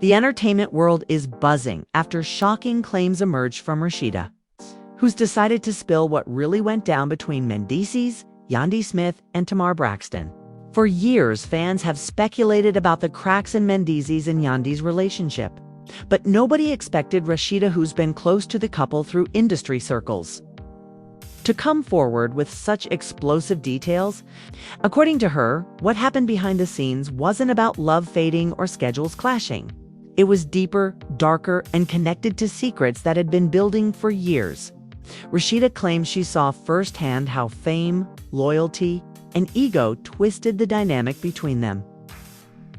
The entertainment world is buzzing after shocking claims emerged from Rasheeda, who's decided to spill what really went down between Mendeecees, Yandy Smith, and Tamar Braxton. For years, fans have speculated about the cracks in Mendeecees and Yandy's relationship. But nobody expected Rasheeda, who's been close to the couple through industry circles, to come forward with such explosive details. According to her, what happened behind the scenes wasn't about love fading or schedules clashing. It was deeper, darker, and connected to secrets that had been building for years. Rasheeda claims she saw firsthand how fame, loyalty, and ego twisted the dynamic between them,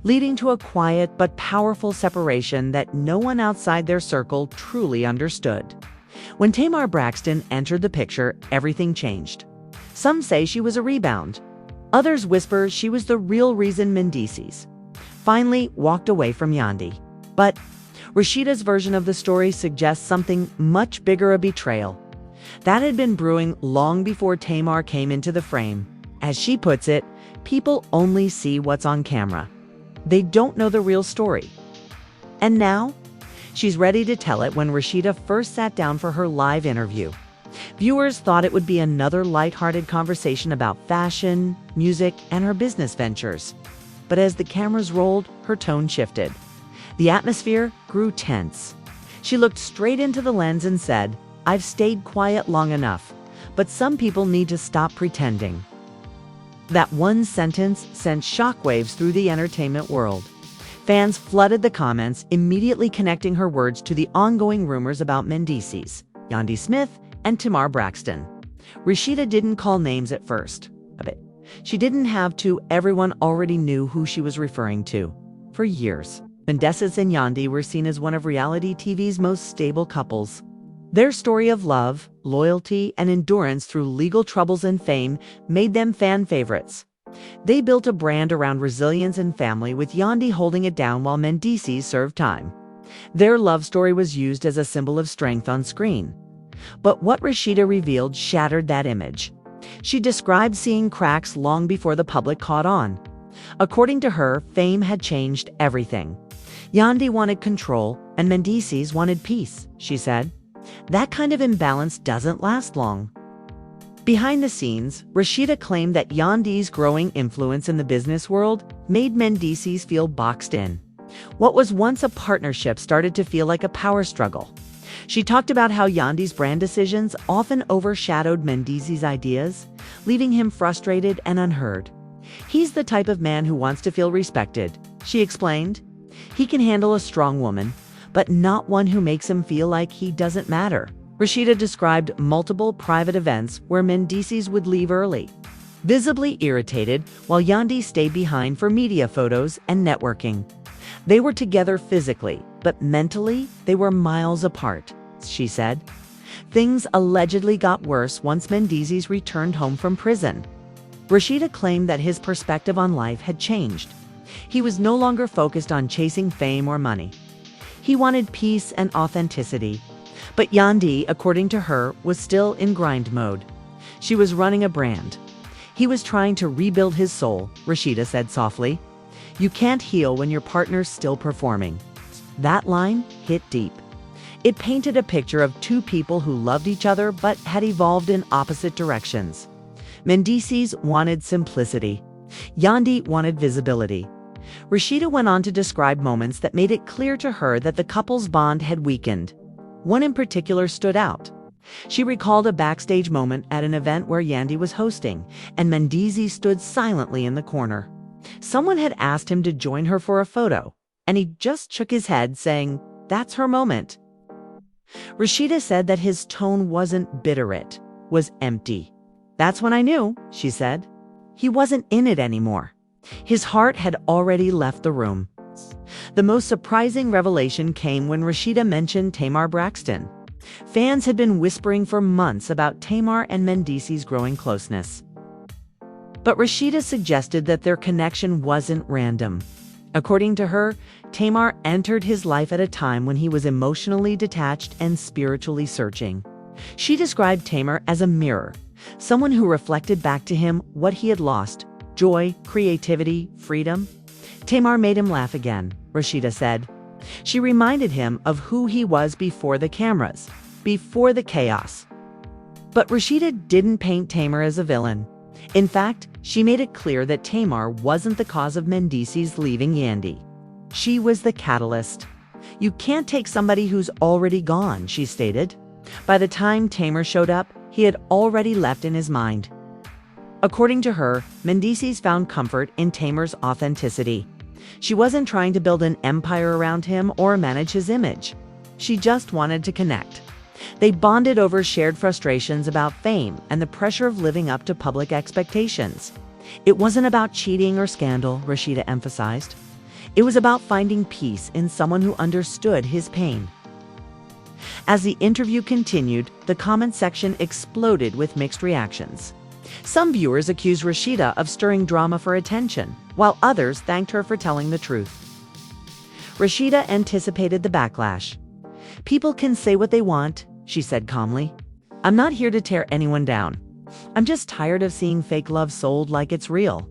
leading to a quiet but powerful separation that no one outside their circle truly understood. When Tamar Braxton entered the picture, everything changed. Some say she was a rebound. Others whisper she was the real reason Mendeecees finally walked away from Yandy. But Rasheeda's version of the story suggests something much bigger: a betrayal that had been brewing long before Tamar came into the frame. As she puts it, people only see what's on camera. They don't know the real story. And now, she's ready to tell it. When Rasheeda first sat down for her live interview, viewers thought it would be another lighthearted conversation about fashion, music, and her business ventures. But as the cameras rolled, her tone shifted. The atmosphere grew tense. She looked straight into the lens and said, "I've stayed quiet long enough, but some people need to stop pretending." That one sentence sent shockwaves through the entertainment world. Fans flooded the comments, immediately connecting her words to the ongoing rumors about Mendeecees, Yandy Smith, and Tamar Braxton. Rasheeda didn't call names at first. She didn't have to. Everyone already knew who she was referring to. For years, Mendeecees and Yandy were seen as one of reality TV's most stable couples. Their story of love, loyalty, and endurance through legal troubles and fame made them fan favorites. They built a brand around resilience and family, with Yandy holding it down while Mendeecees served time. Their love story was used as a symbol of strength on screen. But what Rasheeda revealed shattered that image. She described seeing cracks long before the public caught on. According to her, fame had changed everything. Yandy wanted control, and Mendeecees wanted peace, she said. That kind of imbalance doesn't last long. Behind the scenes, Rasheeda claimed that Yandy's growing influence in the business world made Mendeecees feel boxed in. What was once a partnership started to feel like a power struggle. She talked about how Yandy's brand decisions often overshadowed Mendeecees' ideas, leaving him frustrated and unheard. "He's the type of man who wants to feel respected," she explained. "He can handle a strong woman, but not one who makes him feel like he doesn't matter." Rasheeda described multiple private events where Mendeecees would leave early, visibly irritated, while Yandy stayed behind for media photos and networking. They were together physically, but mentally, they were miles apart, she said. Things allegedly got worse once Mendeecees returned home from prison. Rasheeda claimed that his perspective on life had changed. He was no longer focused on chasing fame or money. He wanted peace and authenticity. But Yandy, according to her, was still in grind mode. She was running a brand. He was trying to rebuild his soul, Rasheeda said softly. "You can't heal when your partner's still performing." That line hit deep. It painted a picture of two people who loved each other but had evolved in opposite directions. Mendeecees wanted simplicity. Yandy wanted visibility. Rasheeda went on to describe moments that made it clear to her that the couple's bond had weakened. One in particular stood out. She recalled a backstage moment at an event where Yandy was hosting, and Mendeecees stood silently in the corner. Someone had asked him to join her for a photo, and he just shook his head, saying, "That's her moment." Rasheeda said that his tone wasn't bitter, it was empty. "That's when I knew," she said. He wasn't in it anymore. His heart had already left the room. The most surprising revelation came when Rasheeda mentioned Tamar Braxton. Fans had been whispering for months about Tamar and Mendeecees' growing closeness. But Rasheeda suggested that their connection wasn't random. According to her, Tamar entered his life at a time when he was emotionally detached and spiritually searching. She described Tamar as a mirror, someone who reflected back to him what he had lost: joy, creativity, freedom. "Tamar made him laugh again," Rasheeda said. She reminded him of who he was before the cameras, before the chaos. But Rasheeda didn't paint Tamar as a villain. In fact, she made it clear that Tamar wasn't the cause of Mendeecees leaving Yandy. She was the catalyst. "You can't take somebody who's already gone," she stated. By the time Tamar showed up, he had already left in his mind. According to her, Mendeecees found comfort in Tamar's authenticity. She wasn't trying to build an empire around him or manage his image. She just wanted to connect. They bonded over shared frustrations about fame and the pressure of living up to public expectations. It wasn't about cheating or scandal, Rasheeda emphasized. It was about finding peace in someone who understood his pain. As the interview continued, the comment section exploded with mixed reactions. Some viewers accused Rasheeda of stirring drama for attention, while others thanked her for telling the truth. Rasheeda anticipated the backlash. "People can say what they want," she said calmly. "I'm not here to tear anyone down. I'm just tired of seeing fake love sold like it's real."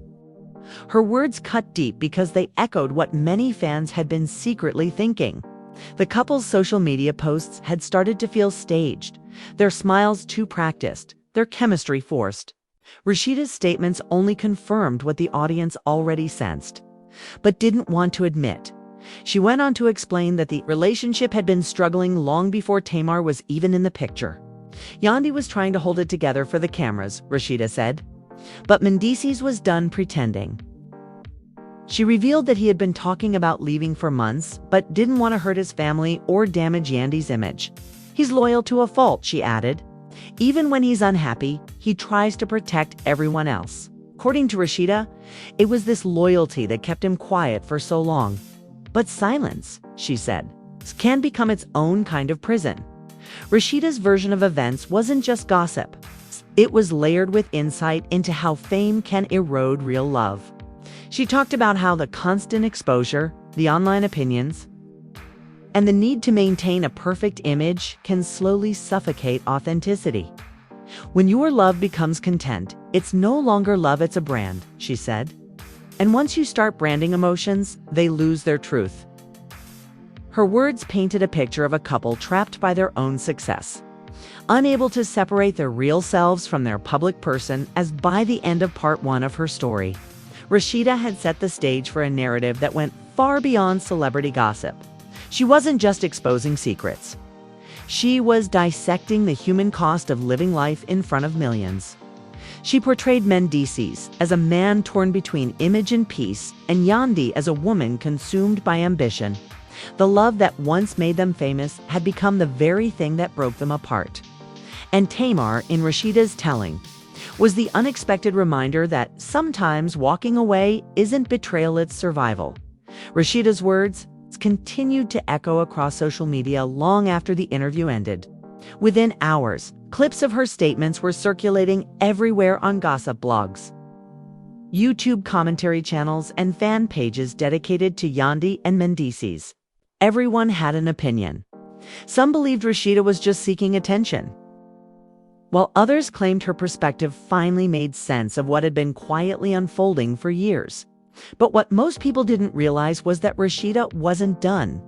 Her words cut deep because they echoed what many fans had been secretly thinking. The couple's social media posts had started to feel staged, their smiles too practiced, their chemistry forced. Rasheeda's statements only confirmed what the audience already sensed, but didn't want to admit. She went on to explain that the relationship had been struggling long before Tamar was even in the picture. Yandy was trying to hold it together for the cameras, Rasheeda said, but Mendeecees was done pretending. She revealed that he had been talking about leaving for months, but didn't want to hurt his family or damage Yandy's image. "He's loyal to a fault," she added. "Even when he's unhappy, he tries to protect everyone else." According to Rasheeda, it was this loyalty that kept him quiet for so long. But silence, she said, can become its own kind of prison. Rasheeda's version of events wasn't just gossip. It was layered with insight into how fame can erode real love. She talked about how the constant exposure, the online opinions, and the need to maintain a perfect image can slowly suffocate authenticity. "When your love becomes content, it's no longer love, it's a brand," she said. "And once you start branding emotions, they lose their truth." Her words painted a picture of a couple trapped by their own success, unable to separate their real selves from their public person. As by the end of part 1 of her story, Rasheeda had set the stage for a narrative that went far beyond celebrity gossip. She wasn't just exposing secrets. She was dissecting the human cost of living life in front of millions. She portrayed Mendeecees as a man torn between image and peace, and Yandy as a woman consumed by ambition. The love that once made them famous had become the very thing that broke them apart. And Tamar, in Rasheeda's telling, was the unexpected reminder that sometimes walking away isn't betrayal, it's survival. Rasheeda's words continued to echo across social media long after the interview ended. Within hours, clips of her statements were circulating everywhere on gossip blogs, YouTube commentary channels, and fan pages dedicated to Yandy and Mendeecees. Everyone had an opinion. Some believed Rasheeda was just seeking attention, while others claimed her perspective finally made sense of what had been quietly unfolding for years. But what most people didn't realize was that Rasheeda wasn't done.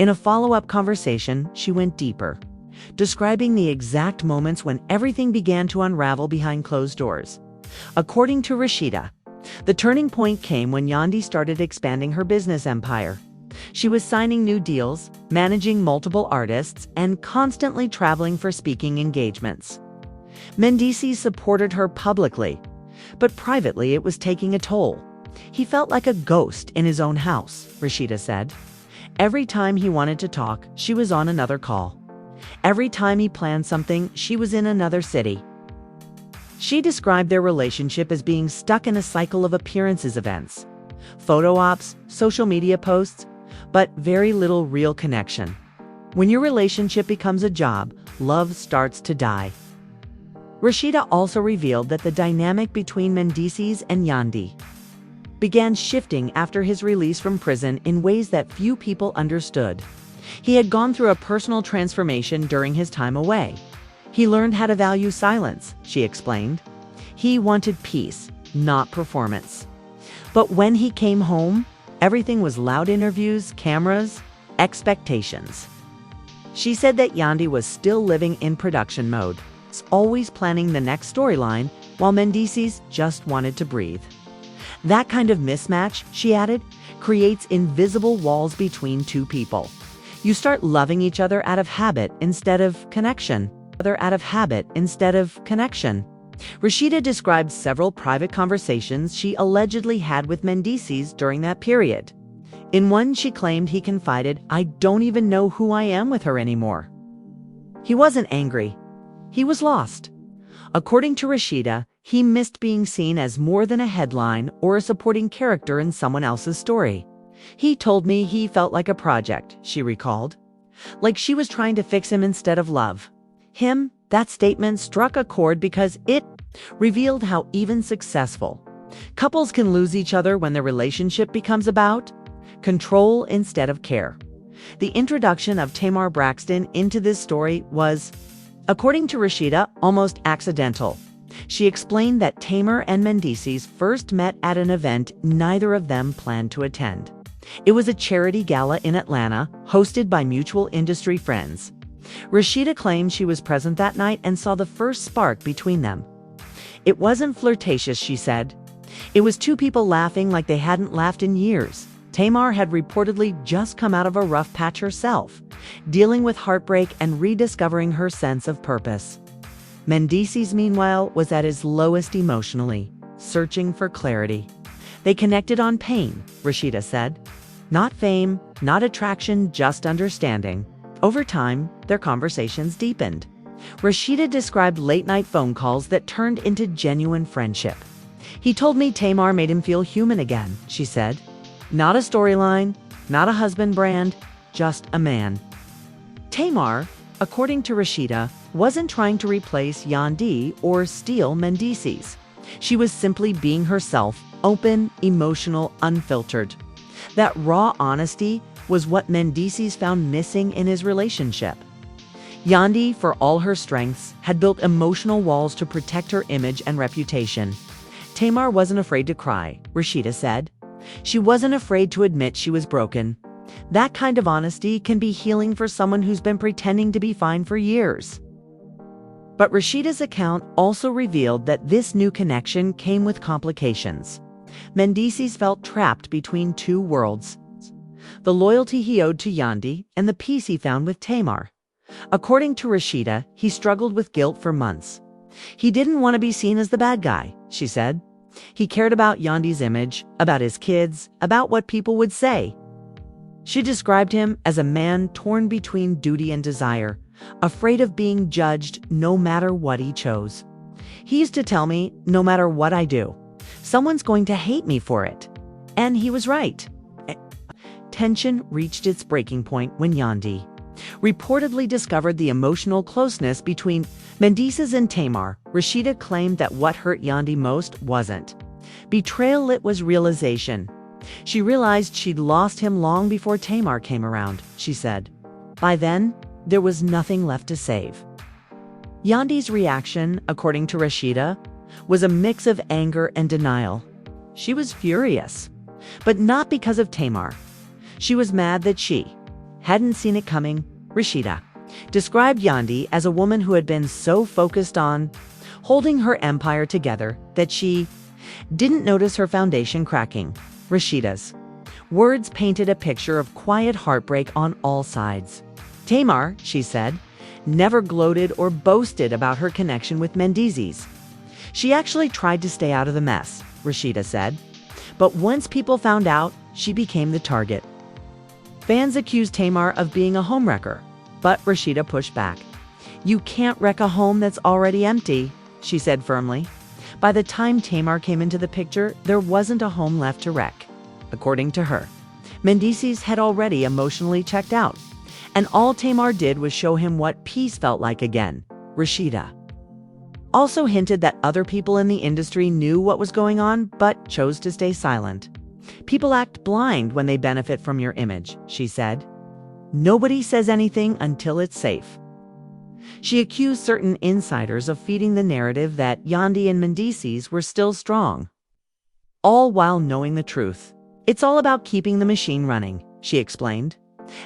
In a follow-up conversation, she went deeper, describing the exact moments when everything began to unravel behind closed doors. According to Rasheeda, the turning point came when Yandy started expanding her business empire. She was signing new deals, managing multiple artists, and constantly traveling for speaking engagements. Mendeecees supported her publicly, but privately it was taking a toll. "He felt like a ghost in his own house," Rasheeda said. "Every time he wanted to talk, she was on another call. Every time he planned something, she was in another city." She described their relationship as being stuck in a cycle of appearances events, photo ops, social media posts, but very little real connection. When your relationship becomes a job, love starts to die. Rasheeda also revealed that the dynamic between Mendeecees and Yandy began shifting after his release from prison in ways that few people understood. He had gone through a personal transformation during his time away. He learned how to value silence, she explained. He wanted peace, not performance. But when he came home, everything was loud interviews, cameras, Expectations. She said that Yandy was still living in production mode, always planning the next storyline, while Mendeecees just wanted to breathe. That kind of mismatch, she added, creates invisible walls between two people. You start loving each other out of habit instead of connection. Rasheeda described several private conversations she allegedly had with Mendeecees during that period. In one, she claimed he confided, "I don't even know who I am with her anymore." He wasn't angry. He was lost. According to Rasheeda, he missed being seen as more than a headline or a supporting character in someone else's story. "He told me he felt like a project," she recalled. Like she was trying to fix him instead of love. That statement struck a chord because it revealed how even successful couples can lose each other when their relationship becomes about control instead of care. The introduction of Tamar Braxton into this story was, according to Rasheeda, almost accidental. She explained that Tamar and Mendeecees first met at an event neither of them planned to attend. It was a charity gala in Atlanta, hosted by mutual industry friends. Rasheeda claimed she was present that night and saw the first spark between them. "It wasn't flirtatious," she said. "It was two people laughing like they hadn't laughed in years." Tamar had reportedly just come out of a rough patch herself, dealing with heartbreak and rediscovering her sense of purpose. Mendeecees, meanwhile, was at his lowest emotionally, searching for clarity. "They connected on pain," Rasheeda said. "Not fame, not attraction, just understanding." Over time, their conversations deepened. Rasheeda described late-night phone calls that turned into genuine friendship. "He told me Tamar made him feel human again," she said. "Not a storyline, not a husband brand, just a man." Tamar, according to Rasheeda, wasn't trying to replace Yandy or steal Mendeecees. She was simply being herself, open, emotional, unfiltered. That raw honesty was what Mendeecees found missing in his relationship. Yandy, for all her strengths, had built emotional walls to protect her image and reputation. Tamar wasn't afraid to cry, Rasheeda said. She wasn't afraid to admit she was broken. That kind of honesty can be healing for someone who's been pretending to be fine for years. But Rasheeda's account also revealed that this new connection came with complications. Mendeecees felt trapped between two worlds: the loyalty he owed to Yandy and the peace he found with Tamar. According to Rasheeda, he struggled with guilt for months. He didn't want to be seen as the bad guy, she said. He cared about Yandy's image, about his kids, about what people would say. She described him as a man torn between duty and desire, afraid of being judged no matter what he chose. "He used to tell me, no matter what I do, someone's going to hate me for it." And he was right. Tension reached its breaking point when Yandy reportedly discovered the emotional closeness between Mendeecees and Tamar. Rasheeda claimed that what hurt Yandy most wasn't betrayal, it was realization. She realized she'd lost him long before Tamar came around, she said. By then, there was nothing left to save. Yandy's reaction, according to Rasheeda, was a mix of anger and denial. She was furious, but not because of Tamar. She was mad that she hadn't seen it coming. Rasheeda described Yandy as a woman who had been so focused on holding her empire together that she didn't notice her foundation cracking. Rasheeda's words painted a picture of quiet heartbreak on all sides. Tamar, she said, never gloated or boasted about her connection with Mendeecees. She actually tried to stay out of the mess, Rasheeda said. But once people found out, she became the target. Fans accused Tamar of being a homewrecker, but Rasheeda pushed back. "You can't wreck a home that's already empty," she said firmly. By the time Tamar came into the picture, there wasn't a home left to wreck. According to her, Mendeecees had already emotionally checked out, and all Tamar did was show him what peace felt like again. Rasheeda also hinted that other people in the industry knew what was going on, but chose to stay silent. "People act blind when they benefit from your image," she said. "Nobody says anything until it's safe." She accused certain insiders of feeding the narrative that Yandy and Mendeecees were still strong, all while knowing the truth. "It's all about keeping the machine running," she explained.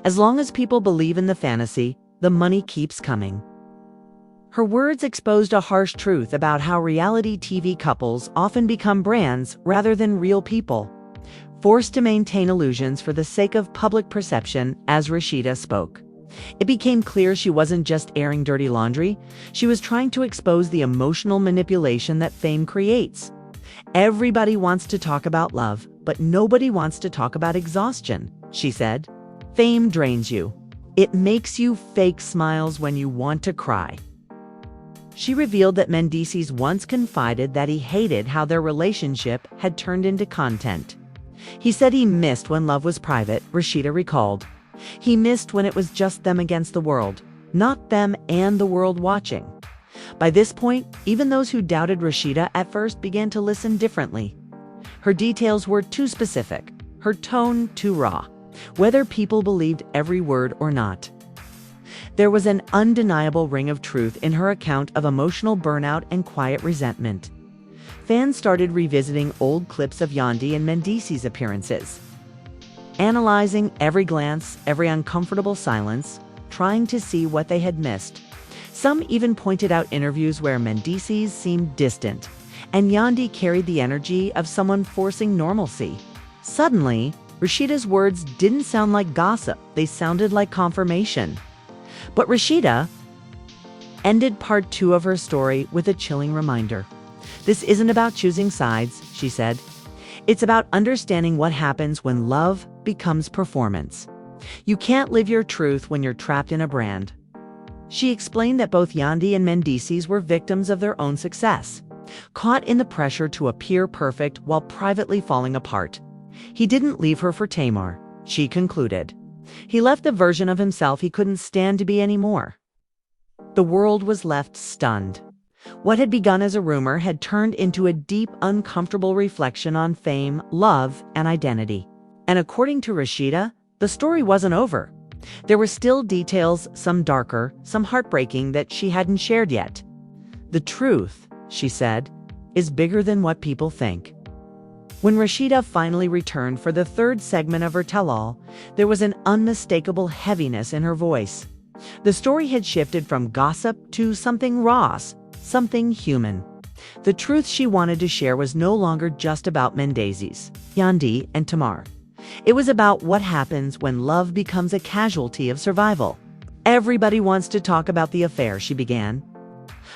As long as people believe in the fantasy, the money keeps coming. Her words exposed a harsh truth about how reality TV couples often become brands rather than real people, forced to maintain illusions for the sake of public perception. As Rasheeda spoke, it became clear she wasn't just airing dirty laundry, she was trying to expose the emotional manipulation that fame creates. Everybody wants to talk about love, but nobody wants to talk about exhaustion, she said. Fame drains you. It makes you fake smiles when you want to cry. She revealed that Mendeecees once confided that he hated how their relationship had turned into content. He said he missed when love was private, Rasheeda recalled. He missed when it was just them against the world, not them and the world watching. By this point, even those who doubted Rasheeda at first began to listen differently. Her details were too specific, her tone too raw, whether people believed every word or not. There was an undeniable ring of truth in her account of emotional burnout and quiet resentment. Fans started revisiting old clips of Yandy and Mendeecees' appearances, analyzing every glance, every uncomfortable silence, trying to see what they had missed. Some even pointed out interviews where Mendeecees seemed distant, and Yandy carried the energy of someone forcing normalcy. Suddenly, Rasheeda's words didn't sound like gossip, they sounded like confirmation. But Rasheeda ended part 2 of her story with a chilling reminder. This isn't about choosing sides, she said. It's about understanding what happens when love becomes performance. You can't live your truth when you're trapped in a brand. She explained that both Yandy and Mendeecees were victims of their own success, caught in the pressure to appear perfect while privately falling apart. He didn't leave her for Tamar, she concluded. He left the version of himself he couldn't stand to be anymore. The world was left stunned. What had begun as a rumor had turned into a deep, uncomfortable reflection on fame, love, and identity. And according to Rasheeda, the story wasn't over. There were still details, some darker, some heartbreaking, that she hadn't shared yet. The truth, she said, is bigger than what people think. When Rasheeda finally returned for the 3rd segment of her tell-all, there was an unmistakable heaviness in her voice. The story had shifted from gossip to something raw, something human. The truth she wanted to share was no longer just about Mendeecees, Yandy, and Tamar. It was about what happens when love becomes a casualty of survival. Everybody wants to talk about the affair, she began.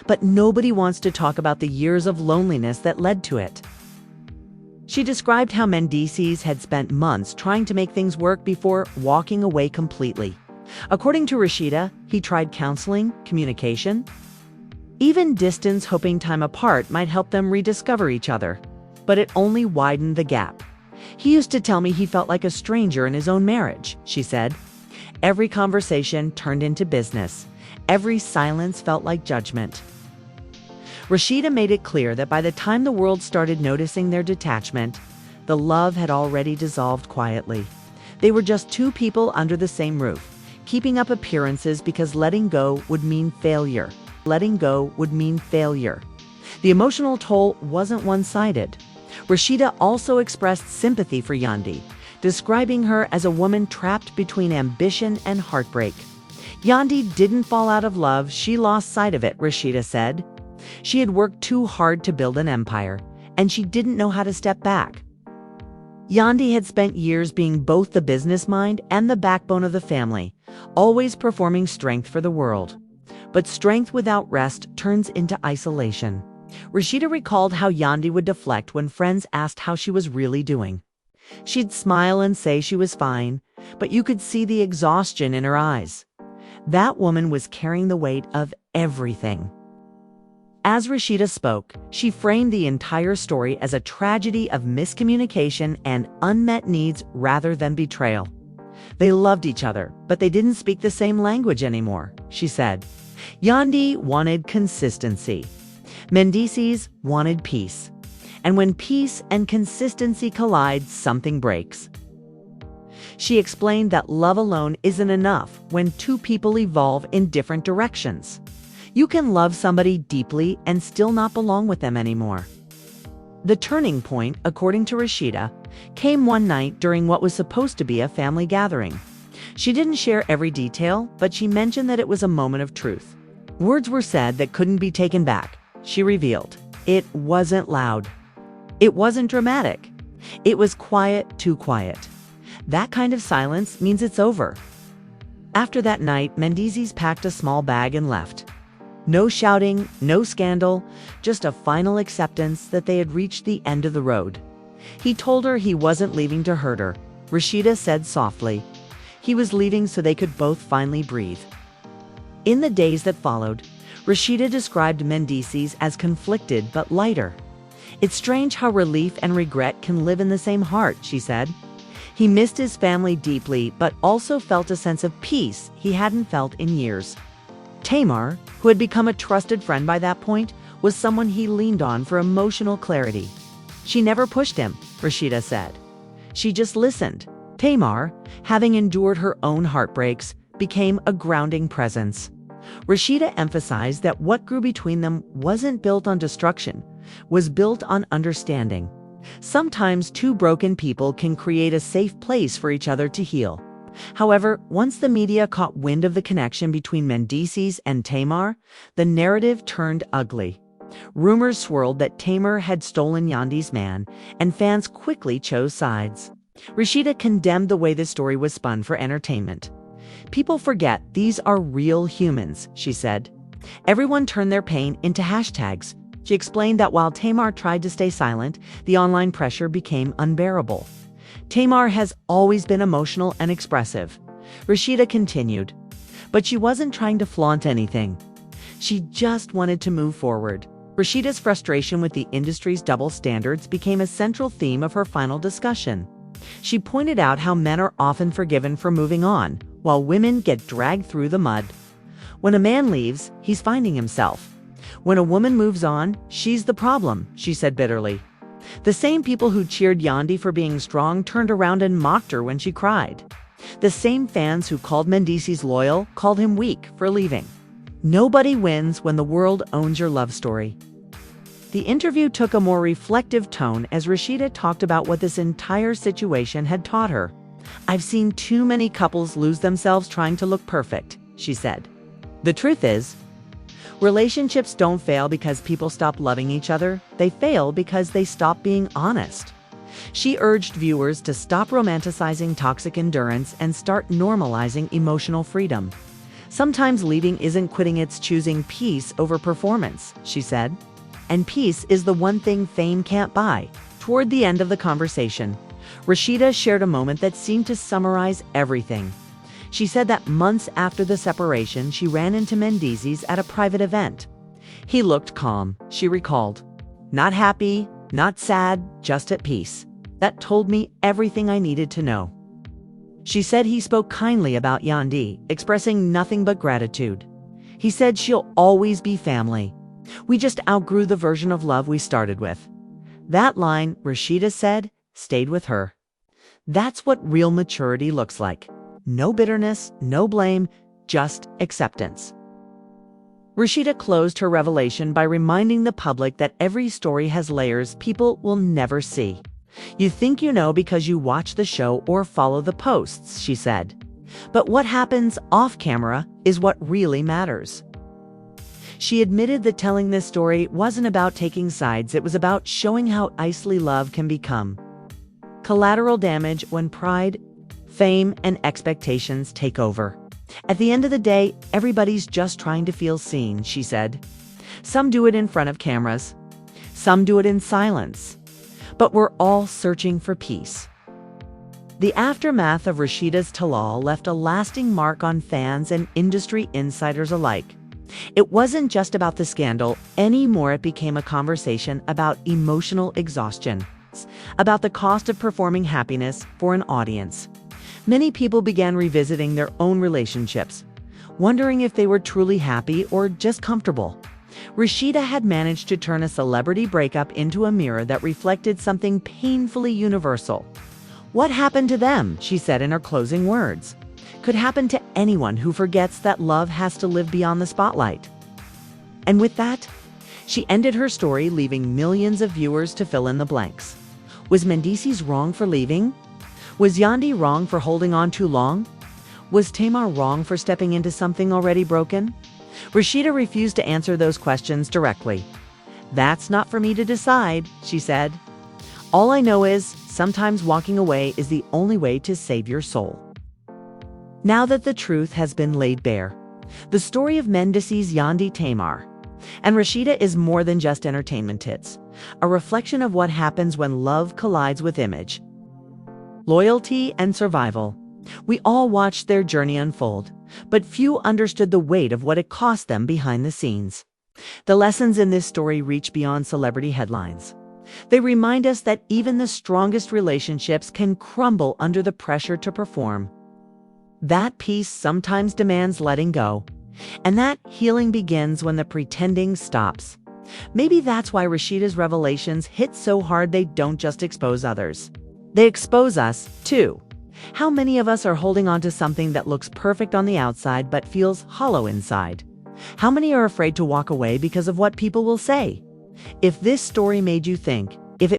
But nobody wants to talk about the years of loneliness that led to it. She described how Mendeecees had spent months trying to make things work before walking away completely. According to Rasheeda, he tried counseling, communication, even distance, hoping time apart might help them rediscover each other. But it only widened the gap. He used to tell me he felt like a stranger in his own marriage, she said. Every conversation turned into business. Every silence felt like judgment. Rasheeda made it clear that by the time the world started noticing their detachment, the love had already dissolved quietly. They were just 2 people under the same roof, keeping up appearances because letting go would mean failure. Letting go would mean failure. The emotional toll wasn't one-sided. Rasheeda also expressed sympathy for Yandy, describing her as a woman trapped between ambition and heartbreak. Yandy didn't fall out of love, she lost sight of it, Rasheeda said. She had worked too hard to build an empire, and she didn't know how to step back. Yandy had spent years being both the business mind and the backbone of the family, always performing strength for the world. But strength without rest turns into isolation. Rasheeda recalled how Yandy would deflect when friends asked how she was really doing. She'd smile and say she was fine, but you could see the exhaustion in her eyes. That woman was carrying the weight of everything. As Rasheeda spoke, she framed the entire story as a tragedy of miscommunication and unmet needs rather than betrayal. They loved each other, but they didn't speak the same language anymore, she said. Yandy wanted consistency. Mendeecees wanted peace. And when peace and consistency collide, something breaks. She explained that love alone isn't enough when 2 people evolve in different directions. You can love somebody deeply and still not belong with them anymore. The turning point, according to Rasheeda, came one night during what was supposed to be a family gathering. She didn't share every detail, but she mentioned that it was a moment of truth. Words were said that couldn't be taken back, she revealed. It wasn't loud. It wasn't dramatic. It was quiet, too quiet. That kind of silence means it's over. After that night, Mendeecees packed a small bag and left. No shouting, no scandal, just a final acceptance that they had reached the end of the road. He told her he wasn't leaving to hurt her, Rasheeda said softly. He was leaving so they could both finally breathe. In the days that followed, Rasheeda described Mendeecees as conflicted but lighter. It's strange how relief and regret can live in the same heart, she said. He missed his family deeply, but also felt a sense of peace he hadn't felt in years. Tamar, who had become a trusted friend by that point, was someone he leaned on for emotional clarity. She never pushed him, Rasheeda said. She just listened. Tamar, having endured her own heartbreaks, became a grounding presence. Rasheeda emphasized that what grew between them wasn't built on destruction, was built on understanding. Sometimes two broken people can create a safe place for each other to heal. However, once the media caught wind of the connection between Mendeecees and Tamar, the narrative turned ugly. Rumors swirled that Tamar had stolen Yandy's man, and fans quickly chose sides. Rasheeda condemned the way this story was spun for entertainment. People forget these are real humans, she said. Everyone turned their pain into hashtags. She explained that while Tamar tried to stay silent, the online pressure became unbearable. Tamar has always been emotional and expressive. Rasheeda continued. But she wasn't trying to flaunt anything. She just wanted to move forward. Rasheeda's frustration with the industry's double standards became a central theme of her final discussion. She pointed out how men are often forgiven for moving on, while women get dragged through the mud. When a man leaves, he's finding himself. When a woman moves on, she's the problem, she said bitterly. The same people who cheered Yandy for being strong turned around and mocked her when she cried. The same fans who called Mendeecees loyal called him weak for leaving. Nobody wins when the world owns your love story. The interview took a more reflective tone as Rasheeda talked about what this entire situation had taught her. I've seen too many couples lose themselves trying to look perfect, she said. The truth is, relationships don't fail because people stop loving each other. They fail because they stop being honest. She urged viewers to stop romanticizing toxic endurance and start normalizing emotional freedom. Sometimes leaving isn't quitting, it's choosing peace over performance, she said. And peace is the one thing fame can't buy. Toward the end of the conversation, Rasheeda shared a moment that seemed to summarize everything. She said that months after the separation, she ran into Mendeecees at a private event. He looked calm, she recalled. Not happy, not sad, just at peace. That told me everything I needed to know. She said he spoke kindly about Yandy, expressing nothing but gratitude. He said she'll always be family. We just outgrew the version of love we started with. That line, Rasheeda said, stayed with her. That's what real maturity looks like. No bitterness, no blame, just acceptance. Rasheeda closed her revelation by reminding the public that every story has layers people will never see. You think you know because you watch the show or follow the posts, she said. But what happens off camera is what really matters. She admitted that telling this story wasn't about taking sides, it was about showing how icy love can become. Collateral damage when pride, fame, and expectations take over. At the end of the day, everybody's just trying to feel seen, she said. Some do it in front of cameras. Some do it in silence. But we're all searching for peace. The aftermath of Rasheeda's tell-all left a lasting mark on fans and industry insiders alike. It wasn't just about the scandal anymore. It became a conversation about emotional exhaustion, about the cost of performing happiness for an audience. Many people began revisiting their own relationships, wondering if they were truly happy or just comfortable. Rasheeda had managed to turn a celebrity breakup into a mirror that reflected something painfully universal. What happened to them, she said in her closing words, could happen to anyone who forgets that love has to live beyond the spotlight. And with that, she ended her story, leaving millions of viewers to fill in the blanks. Was Mendeecees wrong for leaving? Was Yandy wrong for holding on too long? Was Tamar wrong for stepping into something already broken? Rasheeda refused to answer those questions directly. "That's not for me to decide," she said. "All I know is sometimes walking away is the only way to save your soul." Now that the truth has been laid bare, the story of Mendeecees, Yandy, Tamar, and Rasheeda is more than just entertainment hits, a reflection of what happens when love collides with image, loyalty, and survival. We all watched their journey unfold, but few understood the weight of what it cost them behind the scenes. The lessons in this story reach beyond celebrity headlines. They remind us that even the strongest relationships can crumble under the pressure to perform. That peace sometimes demands letting go, and that healing begins when the pretending stops. Maybe that's why Rasheeda's revelations hit so hard. They don't just expose others. They expose us, too. How many of us are holding on to something that looks perfect on the outside but feels hollow inside? How many are afraid to walk away because of what people will say? If this story made you think,